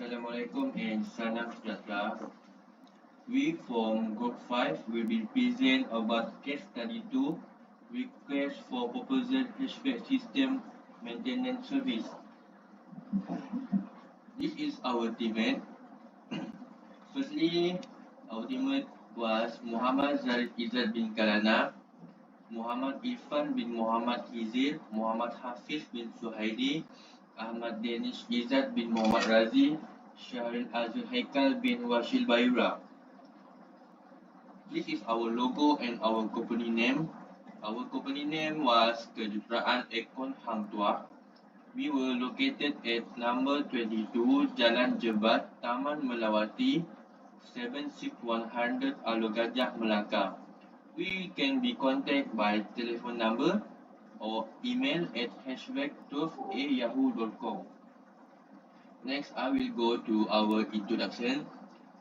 Assalamualaikum and salam sejahtera. We from Group 5 will be present about case study 2, request for proposal HVAC system maintenance service. This is our teammate. Firstly, our teammate was Mohammad Zarif Izat bin Kalana, Muhammad Irfan bin Mohammad Hidzir, Muhammad Hafiz bin Suhaedi, Ahmad danish Izat bin Mohamed Radzi, Shahril Haikal bin wasrilbayura. This is our logo and our company name. Our company name was Kejutaraan Aircon Hang Tuah. We were located at number 22 Jalan Jebat, Taman Melawati, 76100 Alor Gajah, Melaka. We can be contacted by telephone number or email at hvac12@yahoo.com. Next, I will go to our introduction.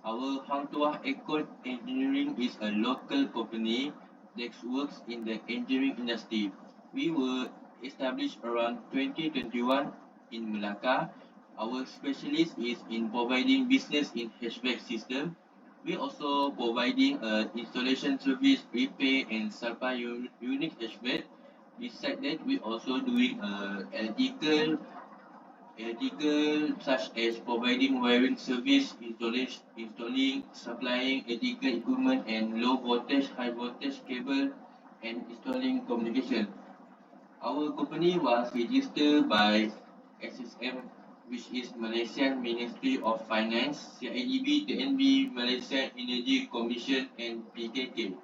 Our Hang Tuah Aircon Engineering is a local company that works in the engineering industry. We were established around 2021 in Melaka. Our specialist is in providing business in HVAC system. We also providing installation service, repair and supply unit HVAC. Besides that, we also doing electrical such as providing wiring service, installing, supplying electrical equipment and low voltage, high voltage cable and installing communication. Our company was registered by SSM, which is Malaysian Ministry of Finance, CIDB, TNB, Malaysian Energy Commission and PKK.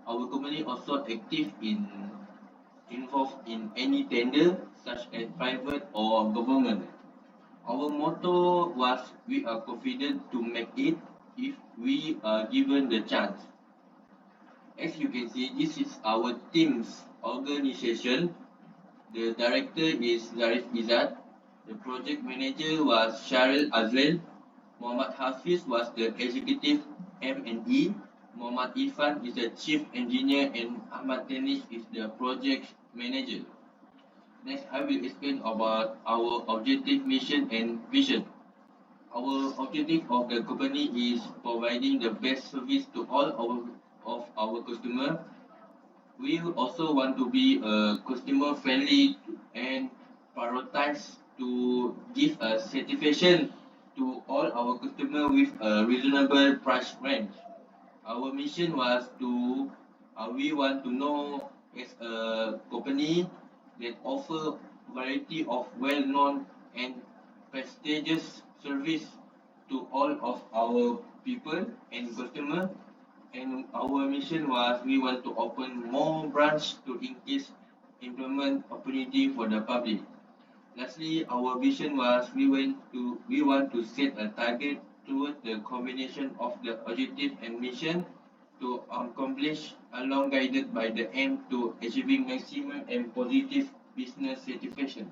Our company also active involved in any tender such as private or government. Our motto was we are confident to make it if we are given the chance. As you can see, this is our team's organization. The director is Zarif Izat. The project manager was Shahril Azril. Mohammad Hafiz was the executive M&E. Mohammad Irfan is the chief engineer and Ahmad danish is the project manager. Next, I will explain about our objective, mission and vision. Our objective of the company is providing the best service to all of our customer. We also want to be customer friendly and prioritize to give a satisfaction to all our customer with a reasonable price range. Our mission was we want to know as a company that offer variety of well-known and prestigious service to all of our people and customer. And our mission was we want to open more branch to increase employment opportunity for the public. Lastly, our vision was we want to set a target towards the combination of the objective and mission to accomplish along guided by the aim to achieving maximum and positive business satisfaction.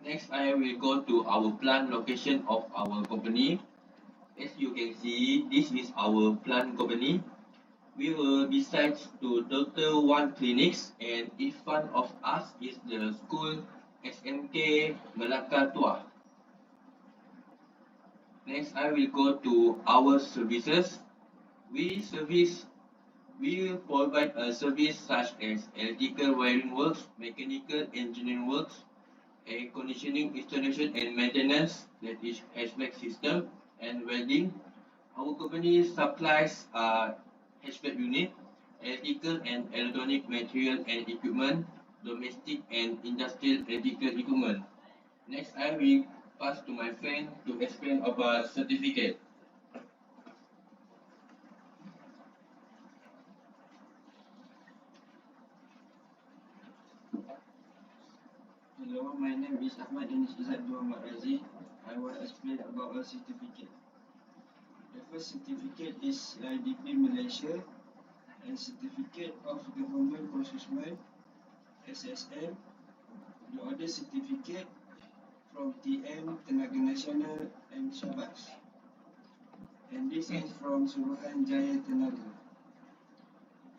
Next, I will go to our plant location of our company. As you can see, this is our plant company. We were besides to Dr. One clinics and in front of us is the school SMK Melaka Tuah. Next, I will go to our services. We provide a service such as electrical wiring works, mechanical engineering works, air conditioning installation and maintenance, that is HVAC system, and welding. Our company supplies HVAC unit, electrical and electronic material and equipment, domestic and industrial electrical equipment. Next, I will pass to my friend to explain about certificate. Hello, my name is Ahmad and Izat Muhammad Radzi. I will explain about a certificate. The first certificate is IDP Malaysia and Certificate of Government Procurement SSM. The other certificate from TM Tenaga Nasional and Hvac. And this is from Suruhanjaya Tenaga.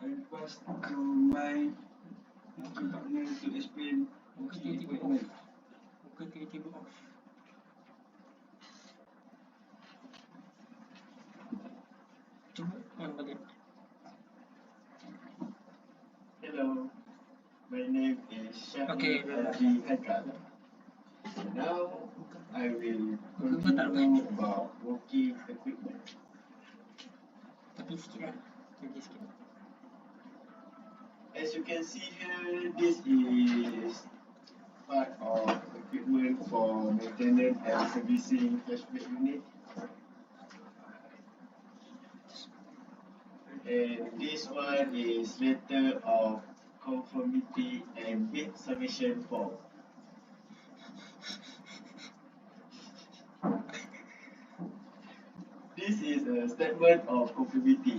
I will pass to my partner to explain working equipment. Okay. Haikal. Now I will continue about working equipment. Tapi sikit lah. Jadi sikit. As you can see here, this is part of equipment for maintenance and servicing flashback unit. And this one is letter of conformity and bid submission form. This is a statement of conformity.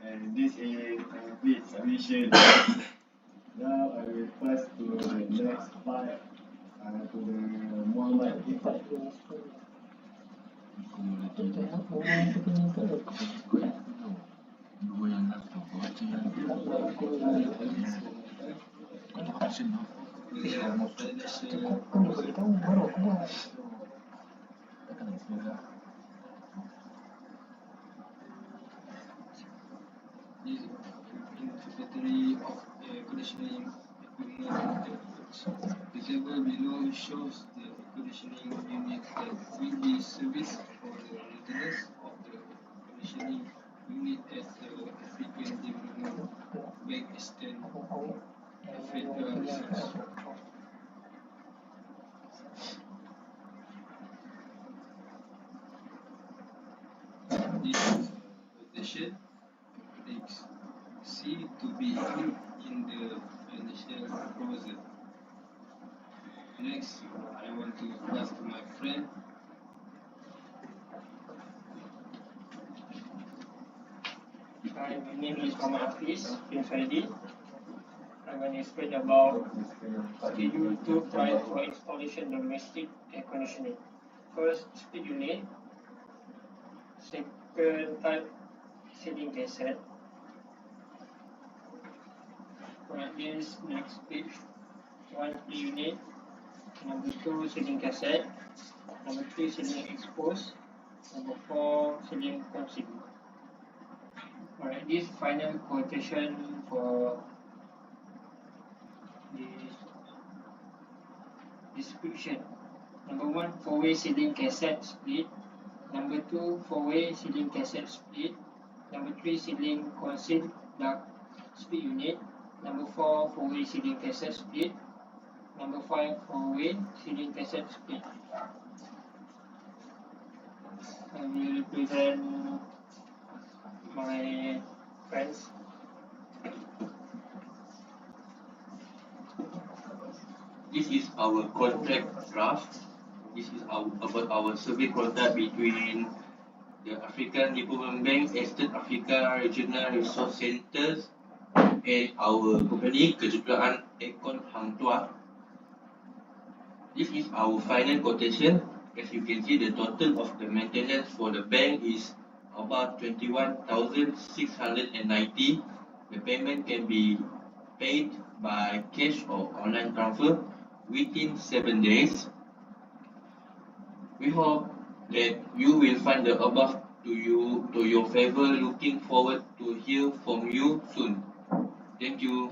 And this is a bid submission. Now I will pass to the next part to the Mohammad. Dua yang last tu kau baca yang kau tu action tu. Kau boleh tahu baru aku buat. Takkan nak sebelah. This inventory of conditioning equipment. The table below shows the conditioning unit that will be serviced for the maintenance of the conditioning unit at the African Development Bank Eastern Africa Research. This quotation takes C to be included in the financial proposal. Next, I want to pass to my friend. Hi, my name is Hafiz from Suhaedi. I'm going to explain about Schedule 2 prior for installation domestic air conditioning. First, speed unit. Second type, ceiling cassette. Right, this next page. 1 speed unit. Number 2, ceiling cassette. Number 3, ceiling exposed. Number 4, ceiling concealed. Alright, this final quotation for this description. Number 1, 4-way ceiling cassette split. Number 2, 4-way ceiling cassette split. Number 3, ceiling concealed duct split unit. Number 4, 4-way ceiling cassette split. Number 5, 4-way ceiling cassette split. I will represent my friends. This is our contract draft. This is about our survey contract between the African Development Bank, Eastern Africa Regional Resource Centers, and our company, Kejuruteraan Aircon Hang Tuah. This is our final quotation. As you can see, the total of the maintenance for the bank is about 21,690. The payment can be paid by cash or online transfer within 7 days. We hope that you will find the above to your favor. Looking forward to hear from you soon. Thank you.